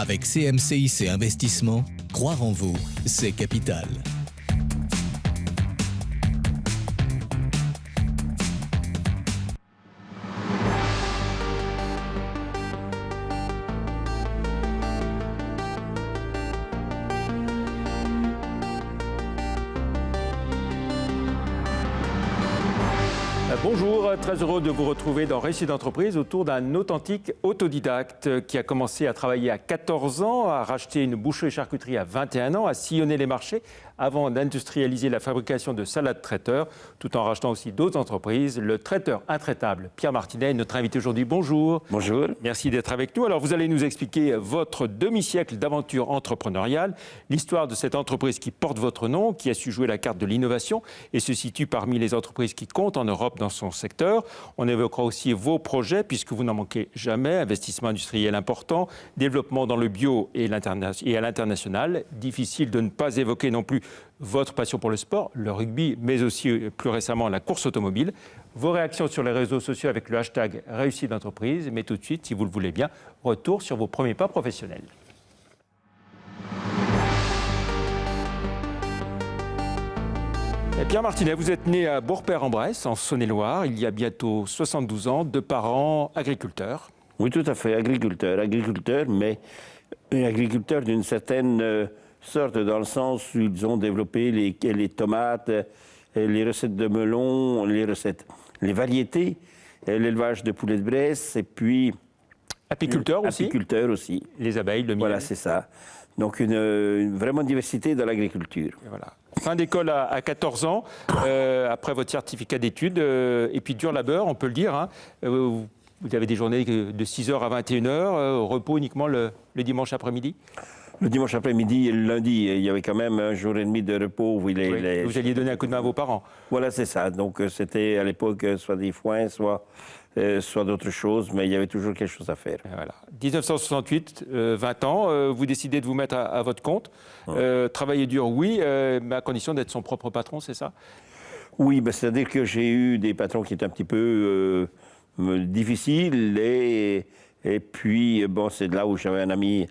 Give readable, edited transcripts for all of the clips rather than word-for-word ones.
Avec CMCIC Investissement, croire en vous, c'est capital. Bonjour, très heureux de vous retrouver dans Récit d'entreprise autour d'un authentique autodidacte qui a commencé à travailler à 14 ans, à racheter une boucherie-charcuterie à 21 ans, à sillonner les marchés avant d'industrialiser la fabrication de salades traiteurs, tout en rachetant aussi d'autres entreprises. Le traiteur intraitable Pierre Martinet est notre invité aujourd'hui. Bonjour. Bonjour. Merci d'être avec nous. Alors vous allez nous expliquer votre demi-siècle d'aventure entrepreneuriale, l'histoire de cette entreprise qui porte votre nom, qui a su jouer la carte de l'innovation et se situe parmi les entreprises qui comptent en Europe dans son secteur. On évoquera aussi vos projets, puisque vous n'en manquez jamais. Investissement industriel important, développement dans le bio et à l'international. Difficile de ne pas évoquer non plus votre passion pour le sport, le rugby, mais aussi plus récemment la course automobile. Vos réactions sur les réseaux sociaux avec le hashtag réussite d'entreprise. Mais tout de suite, si vous le voulez bien, retour sur vos premiers pas professionnels. Pierre Martinet, vous êtes né à Beaurepaire-en-Bresse, en Saône-et-Loire, il y a bientôt 72 ans, de parents agriculteurs. Oui, tout à fait, agriculteur, mais agriculteur d'une certaine sorte, dans le sens où ils ont développé les tomates, les recettes de melon, les variétés, l'élevage de poulets de Bresse, et puis... Apiculteurs aussi. Apiculteurs aussi. Les abeilles, le miel. Voilà, c'est ça. Donc une vraiment diversité dans l'agriculture. Et voilà. Fin d'école à 14 ans, après votre certificat d'études, et puis dur labeur, on peut le dire. Hein. Vous avez des journées de 6h à 21h, repos uniquement le dimanche après-midi. Le dimanche après-midi et le lundi, il y avait quand même un jour et demi de repos. Où vous alliez donner un coup de main à vos parents. Voilà, c'est ça. Donc c'était à l'époque soit des foins, soit d'autres choses, mais il y avait toujours quelque chose à faire. Et voilà. 1968, 20 ans, vous décidez de vous mettre à votre compte. Travailler dur, oui, mais à condition d'être son propre patron, c'est ça? Oui, c'est-à-dire que j'ai eu des patrons qui étaient un petit peu difficiles, et puis, bon, c'est de là où j'avais un ami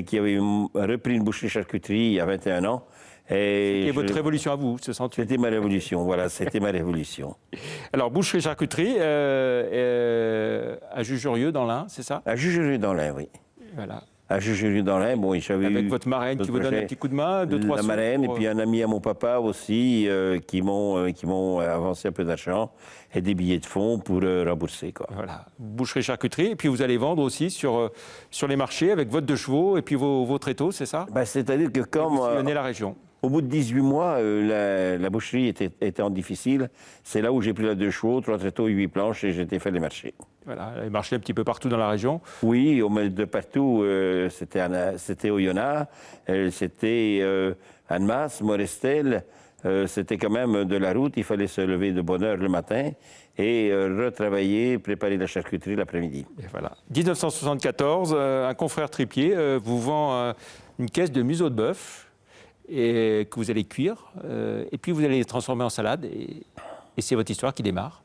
qui avait repris une boucherie-charcuterie il y a 21 ans. Et votre révolution à vous, ce 68. C'était ma révolution, voilà, c'était ma révolution. Alors, boucherie-charcuterie à Jugerieux dans l'Ain, c'est ça? À Jugerieux dans l'Ain, oui. Voilà. À Jugerieux dans l'Ain, bon, j'avais avec votre marraine qui vous donne un petit coup de main, 2-3 la marraine, et puis un ami à mon papa aussi, qui m'ont avancé un peu d'argent et des billets de fonds pour rembourser, quoi. Voilà, boucherie-charcuterie, et puis vous allez vendre aussi sur les marchés avec votre 2 chevaux et puis vos tréteaux, c'est ça? C'est-à-dire que comme... Vous sillonnez la région. Au bout de 18 mois, la boucherie était en difficile. C'est là où j'ai pris la 2 chevaux, 3 tréteaux, 8 planches, et j'ai été faire les marchés. Voilà, les marchés un petit peu partout dans la région. Oui, de partout. C'était Oyonnax, c'était Annemasse, Morestel. C'était quand même de la route. Il fallait se lever de bonne heure le matin et retravailler, préparer la charcuterie l'après-midi. Et voilà. 1974, un confrère tripier vous vend une caisse de museau de bœuf et que vous allez cuire, et puis vous allez les transformer en salade, et c'est votre histoire qui démarre.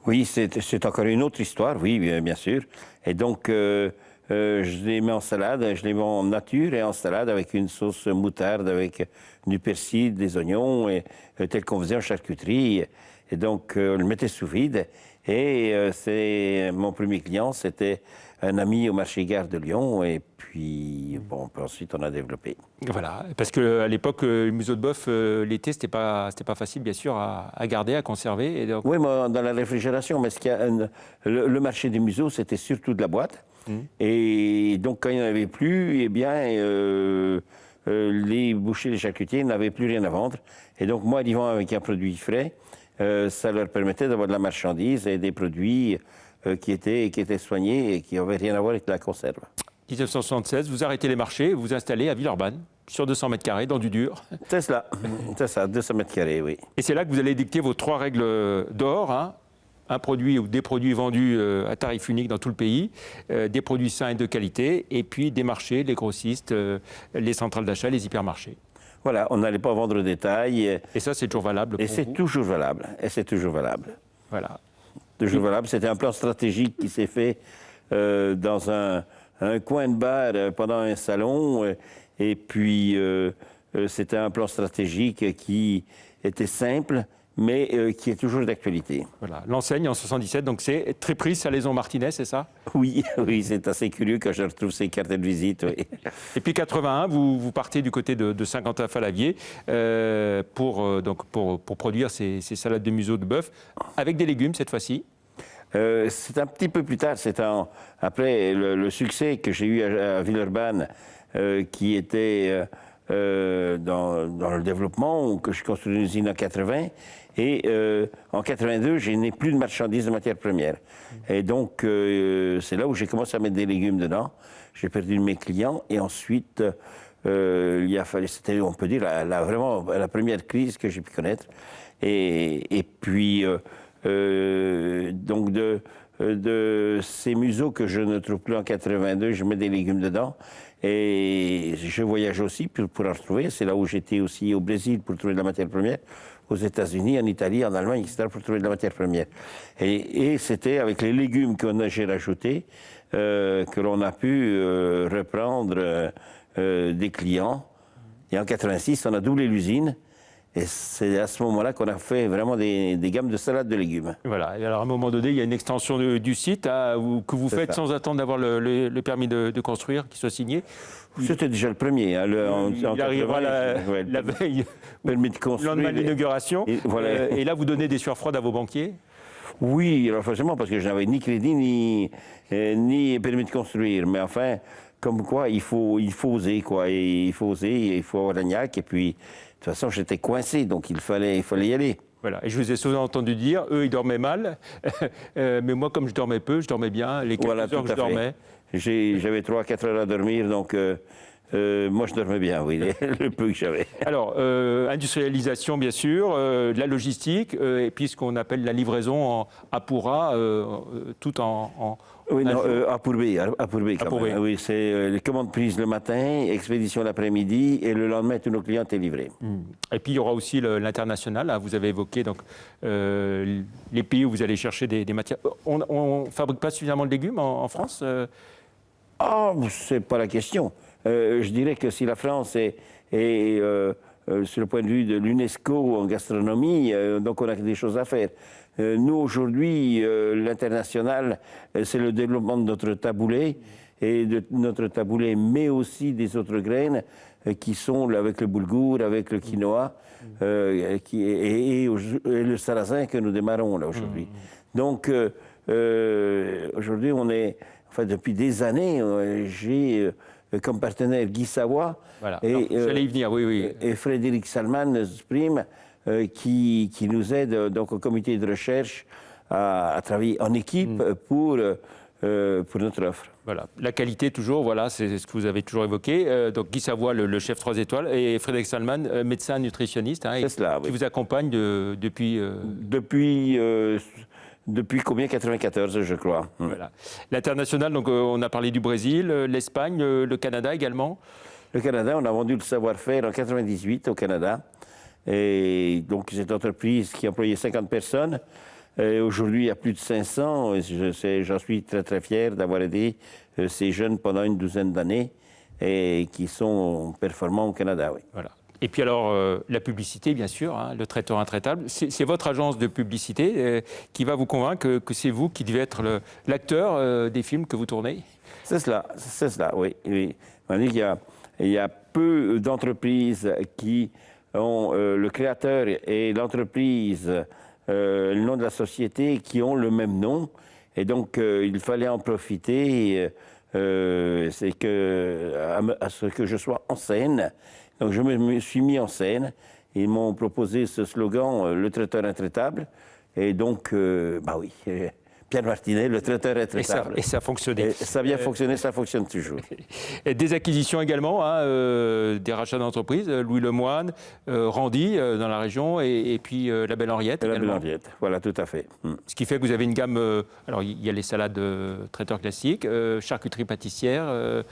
Oui, c'est encore une autre histoire, oui, bien sûr. Et donc, je les mets en salade, je les mets en nature et en salade avec une sauce moutarde, avec du persil, des oignons, et tel qu'on faisait en charcuterie. Et donc, on le mettait sous vide. Et mon premier client, c'était un ami au marché gare de Lyon. Et puis, bon, ensuite, on a développé. Voilà, parce qu'à l'époque, le museau de bœuf, l'été, c'était pas facile, bien sûr, à garder, à conserver. Et donc... Oui, mais dans la réfrigération, mais le marché des museaux, c'était surtout de la boîte. Et donc, quand il n'y en avait plus, eh bien, les bouchers, les charcutiers n'avaient plus rien à vendre. Et donc, moi, arrivant avec un produit frais, ça leur permettait d'avoir de la marchandise et des produits qui étaient soignés et qui n'avaient rien à voir avec la conserve. 1976, vous arrêtez les marchés, vous vous installez à Villeurbanne, sur 200 mètres carrés, dans du dur. C'est ça, 200 mètres carrés, oui. Et c'est là que vous allez dicter vos 3 règles d'or, hein. Un produit ou des produits vendus à tarif unique dans tout le pays, des produits sains et de qualité, et puis des marchés, les grossistes, les centrales d'achat, les hypermarchés. Voilà, on n'allait pas vendre au détail. Et ça, c'est toujours valable pour vous? C'est toujours valable, et c'est toujours valable. Voilà. Toujours valable. C'était un plan stratégique qui s'est fait dans un coin de bar pendant un salon. Et puis, c'était un plan stratégique qui était simple, mais qui est toujours d'actualité. Voilà, l'enseigne en 77, donc c'est Tréprice Salaison Martinez, c'est ça? Oui, oui, c'est assez curieux quand je retrouve ces cartes de visite. Oui. Et puis 81, vous partez du côté de Saint-Quentin-Falavier pour produire ces salades de museau de bœuf avec des légumes cette fois-ci. C'est un petit peu plus tard, après le succès que j'ai eu à Villeurbanne, qui était dans le développement, que je construis une usine en 80. Et en 82, je n'ai plus de marchandises de matières premières. Et donc, c'est là où j'ai commencé à mettre des légumes dedans. J'ai perdu mes clients. Et ensuite, il a fallu, c'était, on peut dire, vraiment la première crise que j'ai pu connaître. Et puis, donc, de ces museaux que je ne trouve plus en 82, je mets des légumes dedans. Et je voyage aussi pour en retrouver. C'est là où j'étais aussi au Brésil pour trouver de la matière première, aux États-Unis, en Italie, en Allemagne, etc., pour trouver de la matière première. Et c'était avec les légumes j'ai rajoutés que l'on a pu reprendre des clients. Et en 86, on a doublé l'usine. Et c'est à ce moment-là qu'on a fait vraiment des gammes de salades de légumes. Voilà. Et alors, à un moment donné, il y a une extension du site que vous faites sans attendre d'avoir le permis de construire qui soit signé. C'était déjà le premier. Hein, il arrivera la veille, permis de construire, le lendemain de l'inauguration. Voilà. Et là, vous donnez des sueurs froides à vos banquiers? Oui, alors forcément, parce que je n'avais ni crédit ni permis de construire. Mais enfin, comme quoi, il faut oser, quoi. Et il faut oser, il faut avoir la niaque. Et puis, de toute façon, j'étais coincé, donc il fallait y aller. Voilà. Et je vous ai souvent entendu dire, eux, ils dormaient mal. Mais moi, comme je dormais peu, je dormais bien. Les quelques heures que je dormais. J'avais 3-4 heures à dormir, donc moi je dormais bien, oui, le peu que j'avais. Alors, industrialisation, bien sûr, de la logistique, et puis ce qu'on appelle la livraison à Pourra, tout en oui, non, à Pourbet quand même. Oui, c'est les commandes prises le matin, expédition l'après-midi, et le lendemain, tous nos clients étaient livrés. Et puis, il y aura aussi l'international. Hein, vous avez évoqué donc, les pays où vous allez chercher des matières. On ne fabrique pas suffisamment de légumes en France Ah, c'est pas la question. Je dirais que si la France est sur le point de vue de l'UNESCO en gastronomie, donc on a des choses à faire. Nous, aujourd'hui, l'international, c'est le développement de notre taboulé, et de notre taboulé, mais aussi des autres graines qui sont avec le boulgour, avec le quinoa, et le sarrasin que nous démarrons là aujourd'hui. Donc, aujourd'hui, enfin, depuis des années, j'ai comme partenaire Guy Savoie. Voilà. J'allais y venir, oui. Et Frédéric Salman Sprim, qui nous aide donc au comité de recherche à travailler en équipe pour notre offre. Voilà, la qualité toujours, voilà, c'est ce que vous avez toujours évoqué. Donc Guy Savoie, le chef 3 étoiles, et Frédéric Salman, médecin nutritionniste, hein, qui vous accompagne depuis... Depuis combien? 94, je crois. Voilà. L'international, donc on a parlé du Brésil, l'Espagne, le Canada également. Le Canada, on a vendu le savoir-faire en 98 au Canada. Et donc, cette entreprise qui employait 50 personnes, aujourd'hui, il y a plus de 500. J'en suis très, très fier d'avoir aidé ces jeunes pendant une douzaine d'années et qui sont performants au Canada, oui. Voilà. Et puis alors, la publicité, bien sûr, hein, le traiteur intraitable. C'est votre agence de publicité qui va vous convaincre que c'est vous qui devez être l'acteur des films que vous tournez? C'est cela, oui. On dit qu'il y a peu d'entreprises qui ont le créateur et l'entreprise, le nom de la société, qui ont le même nom. Et donc, il fallait en profiter, c'est à ce que je sois en scène. Donc je me suis mis en scène. Ils m'ont proposé ce slogan, le traiteur intraitable. Et donc, bah oui, Pierre Martinet, le traiteur intraitable. Et ça a fonctionné. Ça a bien fonctionné, ça fonctionne toujours. Et des acquisitions également, hein, des rachats d'entreprises, Louis Lemoine, Randy dans la région, et puis la Belle Henriette. La Belle Henriette, voilà, tout à fait. Ce qui fait que vous avez une gamme, alors il y a les salades traiteurs classiques, charcuterie pâtissière.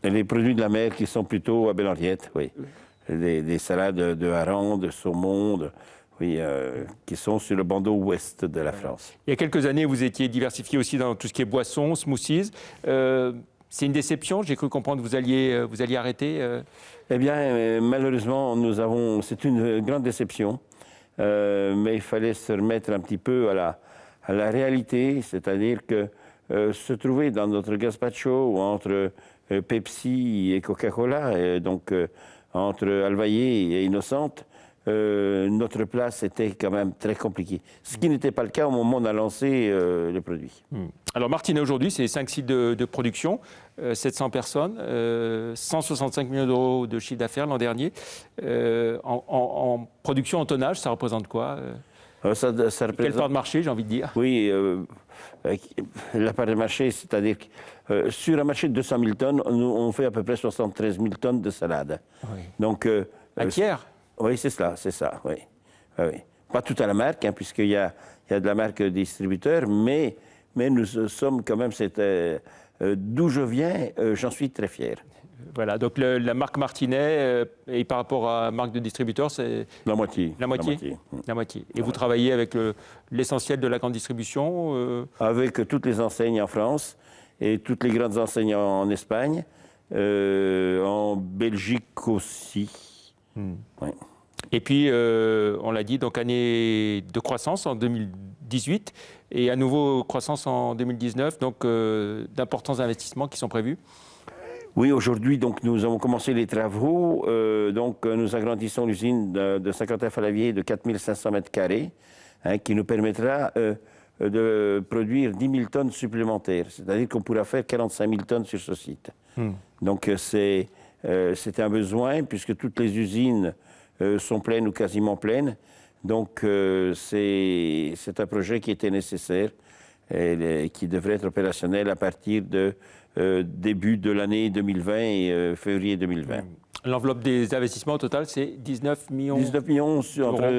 Et les produits de la mer qui sont plutôt à Belle Henriette, oui. Des salades de hareng, de saumon, qui sont sur le bandeau ouest de la France. Il y a quelques années, vous étiez diversifié aussi dans tout ce qui est boissons, smoothies. C'est une déception, j'ai cru comprendre que vous alliez arrêter. Eh bien, malheureusement, c'est une grande déception, mais il fallait se remettre un petit peu à la réalité, c'est-à-dire que se trouver dans notre gazpacho entre Pepsi et Coca-Cola, donc entre Alvaillé et Innocente, notre place était quand même très compliquée. Ce qui n'était pas le cas au moment où on a lancé le produit. Alors Martinet aujourd'hui, c'est 5 sites de production, 700 personnes, 165 millions d'euros de chiffre d'affaires l'an dernier. En production, en tonnage, ça représente quoi Ça représente... Quelle part de marché, j'ai envie de dire? Oui, la part de marché, c'est-à-dire que sur un marché de 200 000 tonnes, on fait à peu près 73 000 tonnes de salade. Oui. Donc, un tiers? Oui, c'est ça, oui. Oui. Pas tout à la marque, hein, puisqu'il y a de la marque distributeur, mais nous sommes quand même, d'où je viens, j'en suis très fier. Voilà, donc la marque Martinet, et par rapport à la marque de distributeur, c'est... La moitié. La moitié. La moitié. Et vous travaillez avec l'essentiel de la grande distribution Avec toutes les enseignes en France et toutes les grandes enseignes en Espagne, en Belgique aussi. Oui. Et puis, on l'a dit, donc année de croissance en 2018 et à nouveau croissance en 2019, donc d'importants investissements qui sont prévus. Oui, aujourd'hui, donc nous avons commencé les travaux. Nous agrandissons l'usine de Saint-Quentin-Fallavier de 4 500 mètres carrés, qui nous permettra de produire 10 000 tonnes supplémentaires. C'est-à-dire qu'on pourra faire 45 000 tonnes sur ce site. Donc c'est un besoin, puisque toutes les usines sont pleines ou quasiment pleines. Donc c'est un projet qui était nécessaire et qui devrait être opérationnel à partir de début de l'année 2020 et février 2020. L'enveloppe des investissements au total, c'est 19 millions 19 millions entre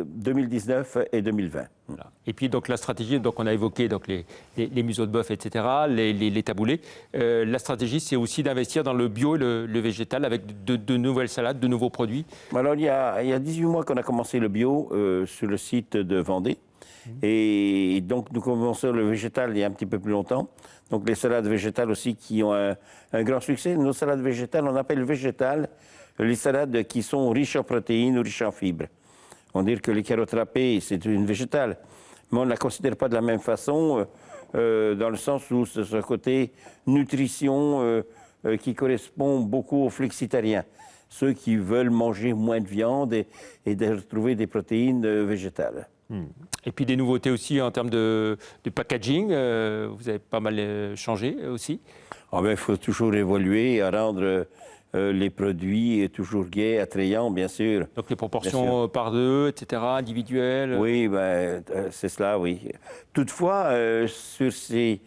2019 et 2020. Voilà. Et puis donc la stratégie, donc on a évoqué donc les museaux de bœuf, etc., les taboulés. La stratégie, c'est aussi d'investir dans le bio et le végétal avec de nouvelles salades, de nouveaux produits. Alors il y a 18 mois qu'on a commencé le bio sur le site de Vendée. Et donc, nous commençons le végétal il y a un petit peu plus longtemps. Donc, les salades végétales aussi qui ont un grand succès. Nos salades végétales, on appelle végétales les salades qui sont riches en protéines ou riches en fibres. On dit que les carottes râpées, c'est une végétale. Mais on ne la considère pas de la même façon, dans le sens où c'est ce côté nutrition qui correspond beaucoup aux flexitariens. Ceux qui veulent manger moins de viande et de retrouver des protéines végétales. Et puis des nouveautés aussi en termes de packaging, vous avez pas mal changé aussi. Il faut toujours évoluer à rendre les produits toujours gais, attrayants, bien sûr. Donc les proportions par deux, etc., individuelles. Oui, c'est cela, oui. Toutefois, sur ces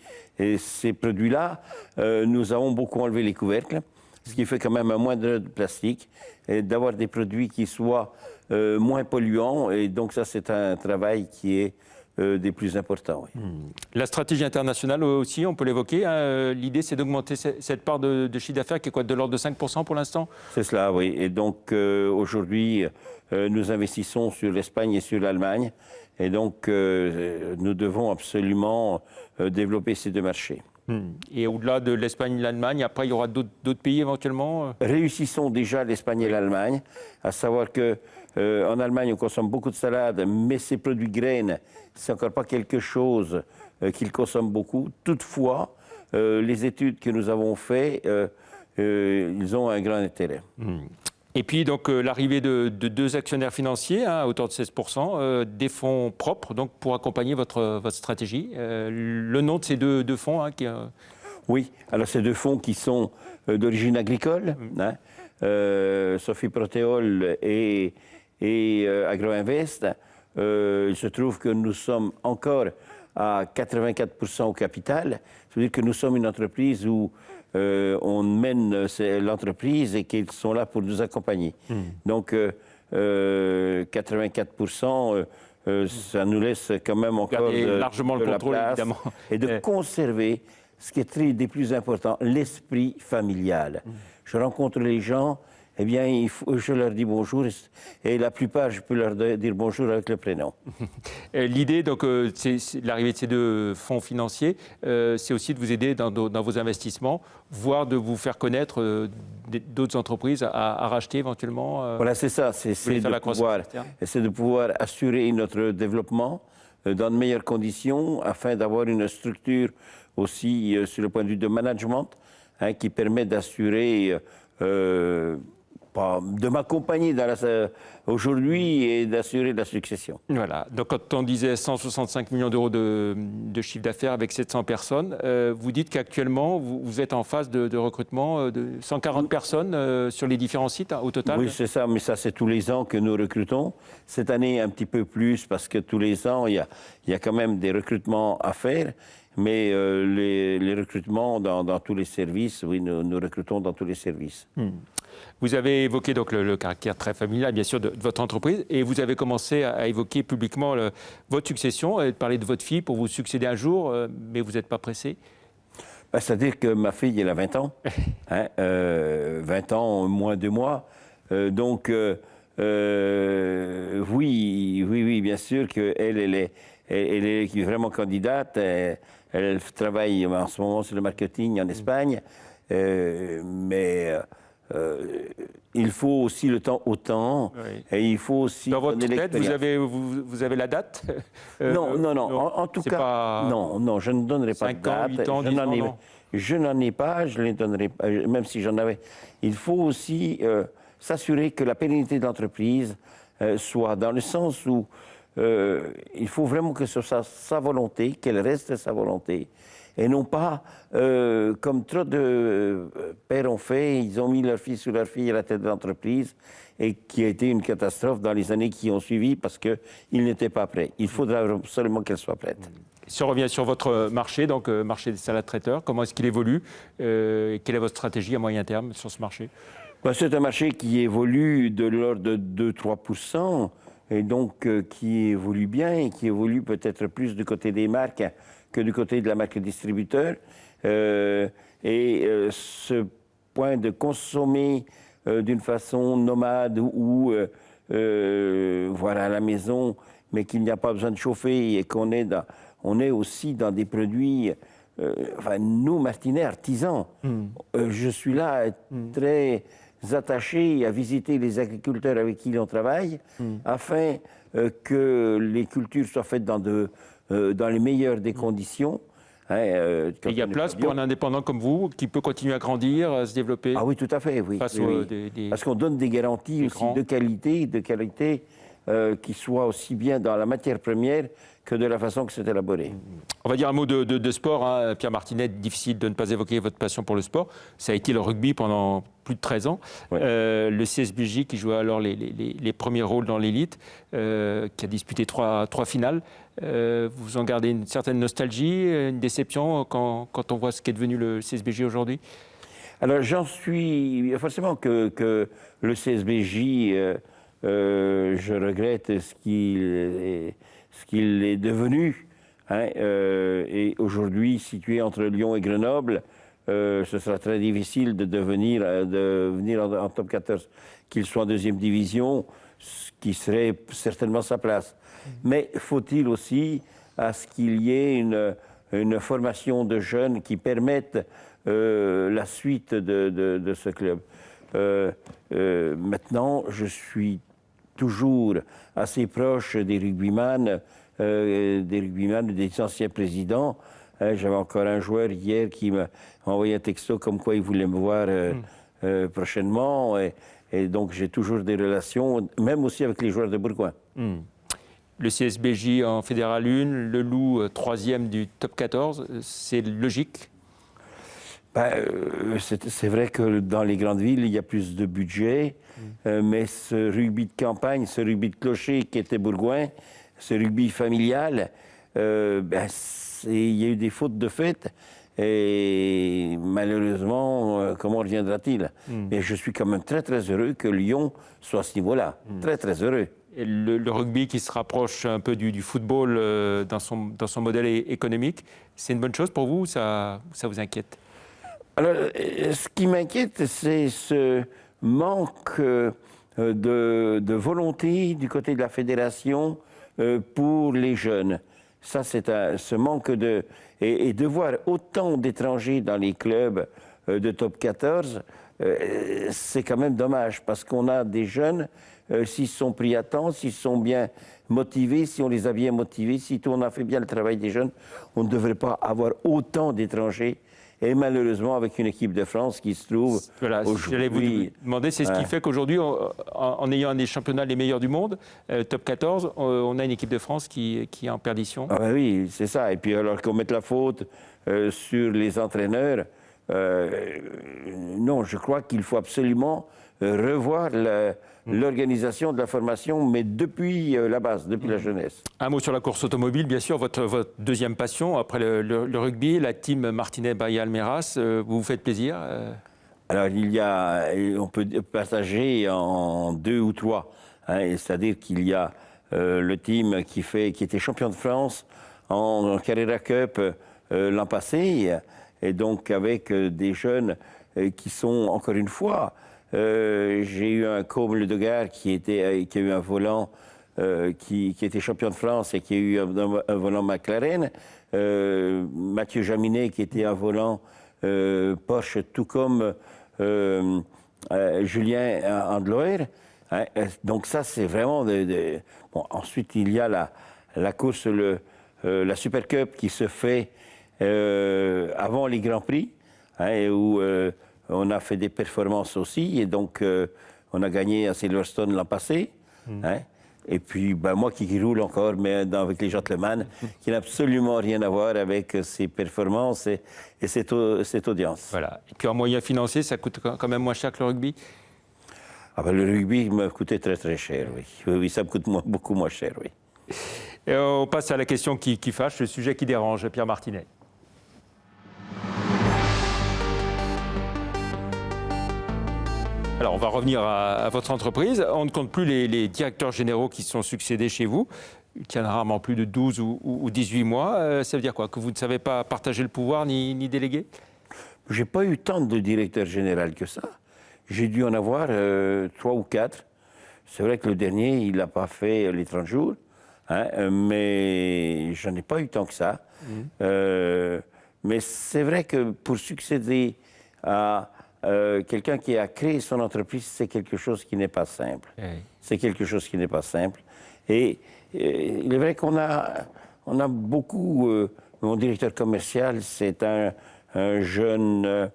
produits-là, nous avons beaucoup enlevé les couvercles, ce qui fait quand même un moindre de plastique, et d'avoir des produits qui soient moins polluants. Et donc ça, c'est un travail qui est des plus importants. Oui. La stratégie internationale aussi, on peut l'évoquer. Hein. L'idée, c'est d'augmenter cette part de chiffre d'affaires qui est quoi, de l'ordre de 5% pour l'instant? C'est cela, oui. Et donc aujourd'hui, nous investissons sur l'Espagne et sur l'Allemagne. Et donc nous devons absolument développer ces deux marchés. Et au-delà de l'Espagne et l'Allemagne, après, il y aura d'autres pays éventuellement? Réussissons déjà l'Espagne et l'Allemagne, à savoir que en Allemagne, on consomme beaucoup de salade, mais ces produits graines, c'est encore pas quelque chose qu'ils consomment beaucoup. Toutefois, les études que nous avons faites, ils ont un grand intérêt. Et puis, donc, l'arrivée de deux actionnaires financiers, à hauteur de 16%, des fonds propres, donc, pour accompagner votre stratégie. Le nom de ces deux fonds Oui, alors ces deux fonds qui sont d'origine agricole, Sophie Protéol et Agroinvest. Il se trouve que nous sommes encore à 84% au capital. C'est-à-dire que nous sommes une entreprise où on mène l'entreprise et qu'ils sont là pour nous accompagner. Donc 84%, ça nous laisse quand même encore largement le contrôle, la place évidemment. Et de conserver ce qui est des plus importants, l'esprit familial. Je rencontre les gens eh bien, je leur dis bonjour et la plupart, je peux leur dire bonjour avec le prénom. L'idée, donc, c'est l'arrivée de ces deux fonds financiers, c'est aussi de vous aider dans vos investissements, voire de vous faire connaître d'autres entreprises à racheter éventuellement. Voilà, c'est ça, c'est de pouvoir assurer notre développement dans de meilleures conditions afin d'avoir une structure aussi sur le point de vue de management qui permet d'assurer, de m'accompagner aujourd'hui et d'assurer la succession. Voilà, donc quand on disait 165 millions d'euros de chiffre d'affaires avec 700 personnes, vous dites qu'actuellement vous êtes en phase de recrutement de 140 personnes sur les différents sites au total? Oui, c'est ça, mais ça c'est tous les ans que nous recrutons. Cette année un petit peu plus parce que tous les ans il y a quand même des recrutements à faire. Mais les recrutements dans tous les services, oui, nous recrutons dans tous les services. Vous avez évoqué donc le caractère très familial, bien sûr, de votre entreprise, et vous avez commencé à évoquer publiquement votre succession, et de parler de votre fille pour vous succéder un jour, mais vous n'êtes pas pressé? C'est-à-dire que ma fille, elle a 20 ans, 20 ans moins 2 mois, donc oui, bien sûr qu'elle est vraiment candidate. Elle travaille en ce moment sur le marketing en Espagne, mais il faut aussi le temps au temps, et il faut aussi dans votre tête, vous avez la date? Non. En tout cas, non, je ne donnerai pas de date. 5 ans, 8 ans, 10 ans, je n'en ai pas, je ne les donnerai pas, même si j'en avais. Il faut aussi s'assurer que la pérennité de l'entreprise soit dans le sens où il faut vraiment que ce soit sa volonté, qu'elle reste sa volonté, et non pas comme trop de pères ont fait, ils ont mis leur fils ou leur fille à la tête de l'entreprise, et qui a été une catastrophe dans les années qui ont suivi parce qu'ils n'étaient pas prêts. Il faudra absolument qu'elle soit prête. Si on revient sur votre marché, donc marché des salades traiteurs, comment est-ce qu'il évolue? Quelle est votre stratégie à moyen terme sur ce marché? C'est un marché qui évolue de l'ordre de 2-3%. Et donc qui évolue bien et qui évolue peut-être plus du côté des marques que du côté de la marque distributeur. Ce point de consommer d'une façon nomade ou voilà, à la maison, mais qu'il n'y a pas besoin de chauffer et qu'on est aussi dans des produits, nous, Martinets, artisans, je suis là très attachés à visiter les agriculteurs avec qui on travaille, afin que les cultures soient faites dans les meilleures des conditions. Et il y a place pour un indépendant comme vous qui peut continuer à grandir, à se développer? Ah oui, tout à fait, oui. Parce qu'on donne des garanties aussi de qualité qui soient aussi bien dans la matière première que de la façon que c'est élaboré. On va dire un mot de sport, hein. Pierre Martinet, difficile de ne pas évoquer votre passion pour le sport. Ça a été le rugby pendant plus de 13 ans. Le CSBJ qui joue alors les premiers rôles dans l'élite, qui a disputé trois finales. Vous en gardez une certaine nostalgie, une déception quand on voit ce qu'est devenu le CSBJ aujourd'hui? Alors j'en suis... Forcément que le CSBJ, je regrette ce qu'il est devenu. Et aujourd'hui, situé entre Lyon et Grenoble, ce sera très difficile de venir en top 14, qu'il soit en deuxième division, ce qui serait certainement sa place. Mais faut-il aussi à ce qu'il y ait une formation de jeunes qui permette la suite de ce club. Maintenant, je suis toujours assez proche des rugbyman, des anciens présidents. J'avais encore un joueur hier qui m'a envoyé un texto comme quoi il voulait me voir prochainement. Et donc j'ai toujours des relations, même aussi avec les joueurs de Bourgoin. Le CSBJ en Fédéral 1, le Loup 3e du top 14, c'est logique? C'est vrai que dans les grandes villes, il y a plus de budget, mais ce rugby de campagne, ce rugby de clocher qui était Bourgoin, ce rugby familial, il y a eu des fautes de fait. Et malheureusement, comment reviendra-t-il? Mais je suis quand même très très heureux que Lyon soit à ce niveau-là. Très très heureux. Et le rugby qui se rapproche un peu du football dans son modèle économique, c'est une bonne chose pour vous ou ça vous inquiète? Alors, ce qui m'inquiète, c'est manque de volonté du côté de la fédération pour les jeunes. Ça, c'est ce manque de... Et de voir autant d'étrangers dans les clubs de top 14, c'est quand même dommage, parce qu'on a des jeunes, s'ils sont pris à temps, s'ils sont bien motivés, si on les a bien motivés, si on a fait bien le travail des jeunes, on ne devrait pas avoir autant d'étrangers. Et malheureusement, avec une équipe de France qui se trouve voilà, j'allais vous demander, c'est ce qui fait qu'aujourd'hui, en ayant un des championnats les meilleurs du monde, top 14, on a une équipe de France qui est en perdition. Ah ben oui, c'est ça. Et puis alors qu'on mette la faute sur les entraîneurs, non, je crois qu'il faut absolument revoir l'organisation de la formation, mais depuis la base, depuis la jeunesse. Un mot sur la course automobile, bien sûr, votre deuxième passion, après le rugby, la team Martinet-Bailly-Almeras, vous vous faites plaisir Alors, on peut partager en 2 ou 3. Hein, c'est-à-dire qu'il y a le team qui était champion de France en Carrera Cup l'an passé, et donc avec des jeunes qui sont, encore une fois, j'ai eu un Côme Le Degard qui a eu un volant qui était champion de France et qui a eu un volant McLaren. Mathieu Jaminet qui était un volant Porsche, tout comme Julien Andloer. Hein, donc ça, c'est vraiment... Bon, ensuite, il y a la course, la Super Cup qui se fait avant les Grands Prix, hein, et où on a fait des performances aussi, et donc on a gagné à Silverstone l'an passé. Hein. Et puis moi qui roule encore, mais avec les gentlemen, qui n'a absolument rien à voir avec ces performances et cette audience. Voilà. Et puis en moyen financier, ça coûte quand même moins cher que le rugby? Ah ben, le rugby me coûtait très très cher, oui. Oui, ça me coûte beaucoup moins cher, oui. Et on passe à la question qui fâche, le sujet qui dérange, Pierre Martinet. Alors, on va revenir à votre entreprise. On ne compte plus les directeurs généraux qui se sont succédés chez vous, qui en a rarement plus de 12 ou 18 mois. Ça veut dire quoi? Que vous ne savez pas partager le pouvoir ni déléguer? Je n'ai pas eu tant de directeurs généraux que ça. J'ai dû en avoir 3 ou 4. C'est vrai que le dernier, il n'a pas fait les 30 jours, hein, mais je n'en ai pas eu tant que ça. Mais c'est vrai que pour succéder à quelqu'un qui a créé son entreprise, c'est quelque chose qui n'est pas simple. C'est quelque chose qui n'est pas simple. Et il est vrai qu'on a beaucoup... mon directeur commercial, c'est un jeune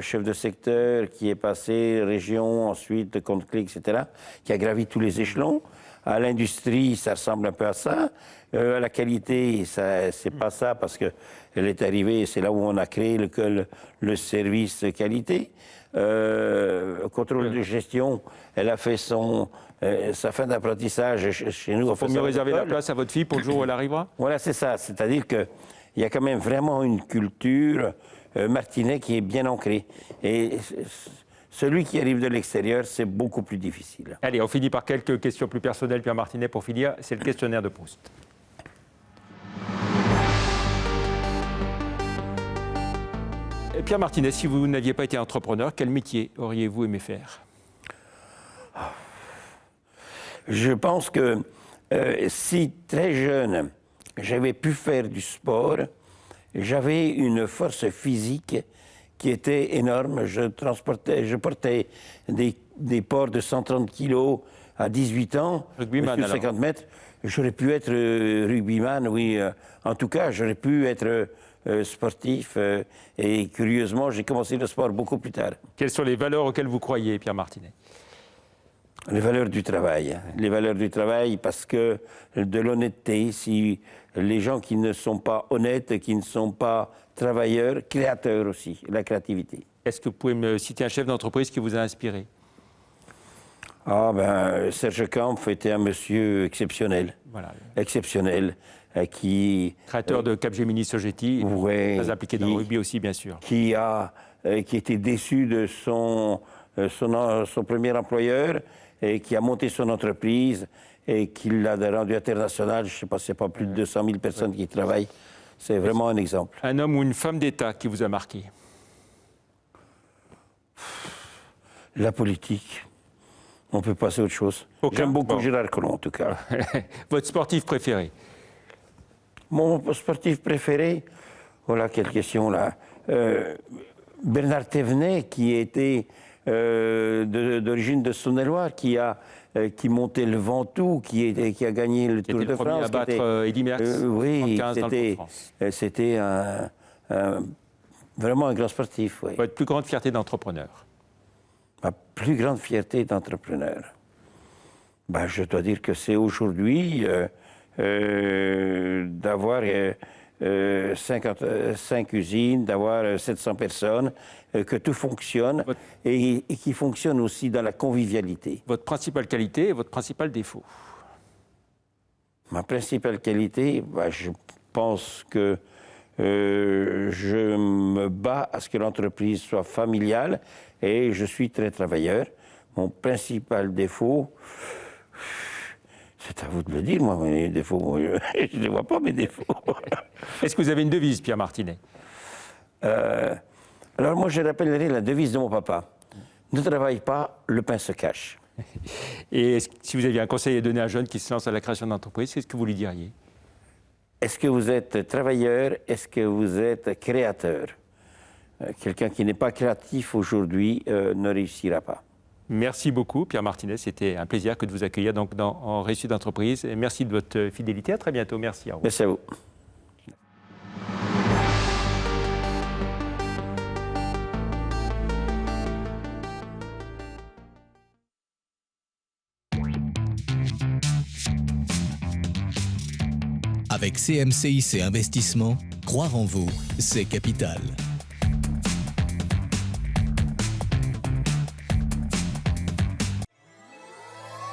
chef de secteur qui est passé région, ensuite compte-clé, etc., qui a gravi tous les échelons. À l'industrie, ça ressemble un peu à ça. À la qualité, c'est pas ça, parce qu'elle est arrivée, c'est là où on a créé le service qualité. Contrôle de gestion, elle a fait sa fin d'apprentissage chez nous. Il faut mieux réserver la place à votre fille pour le jour où elle arrivera? Voilà, c'est ça. C'est-à-dire qu'il y a quand même vraiment une culture Martinet qui est bien ancrée. Et celui qui arrive de l'extérieur, c'est beaucoup plus difficile. Allez, on finit par quelques questions plus personnelles, Pierre Martinet, pour finir. C'est le questionnaire de Proust. Pierre Martinet, si vous n'aviez pas été entrepreneur, quel métier auriez-vous aimé faire? Je pense que si très jeune, j'avais pu faire du sport, j'avais une force physique qui était énorme. Je portais des ports de 130 kilos à 18 ans, rugbyman, sur 50 mètres. J'aurais pu être rugbyman, oui. En tout cas, j'aurais pu être sportif. Et curieusement, j'ai commencé le sport beaucoup plus tard. Quelles sont les valeurs auxquelles vous croyez, Pierre Martinet? Les valeurs du travail. Les valeurs du travail, parce que de l'honnêteté, si les gens qui ne sont pas honnêtes, qui ne sont pas travailleurs, créateurs aussi, la créativité. Est-ce que vous pouvez me citer un chef d'entreprise qui vous a inspiré? Ah ben, Serge Kampf était un monsieur exceptionnel. Voilà. Exceptionnel. Qui... Créateur de Capgemini Sogeti, ouais, très impliqué dans le rugby aussi, bien sûr. Qui était déçu de son premier employeur et qui a monté son entreprise et qui l'a rendu international. Je ne sais pas, c'est pas plus de 200 000 personnes qui y travaillent. C'est vraiment un exemple. Un homme ou une femme d'État qui vous a marqué? La politique. On peut passer à autre chose. Aucun. J'aime beaucoup Bon. Gérard Collomb, en tout cas. Votre sportif préféré? Mon sportif préféré, voilà quelle question là. Bernard Thévenet, qui était d'origine de Saône-et-Loire, qui montait le Ventoux, qui a gagné le Tour était de le premier France. à battre Eddy Merckx Oui, 75 dans le Tour de France. c'était vraiment un grand sportif. Oui. Votre plus grande fierté d'entrepreneur? Ma plus grande fierté d'entrepreneur, ben, je dois dire que c'est aujourd'hui d'avoir 55 usines, d'avoir 700 personnes, que tout fonctionne et qui fonctionne aussi dans la convivialité. Votre principale qualité et votre principal défaut? Ma principale qualité, ben, je pense que je me bats à ce que l'entreprise soit familiale et je suis très travailleur. Mon principal défaut, c'est à vous de le dire, moi, mes défauts. Je ne les vois pas, mes défauts. Est-ce que vous avez une devise, Pierre Martinet? Alors moi, je rappellerai la devise de mon papa. Ne travaille pas, le pain se cache. Et si vous aviez un conseil à donner à un jeune qui se lance à la création d'entreprise, qu'est-ce que vous lui diriez? Est-ce que vous êtes travailleur? Est-ce que vous êtes créateur? Quelqu'un qui n'est pas créatif aujourd'hui ne réussira pas. Merci beaucoup, Pierre Martinet. C'était un plaisir que de vous accueillir donc en Réussite d'entreprise. Et merci de votre fidélité. À très bientôt. Merci. Au revoir. Merci à vous. Avec CMCIC Investissement, croire en vous, c'est capital.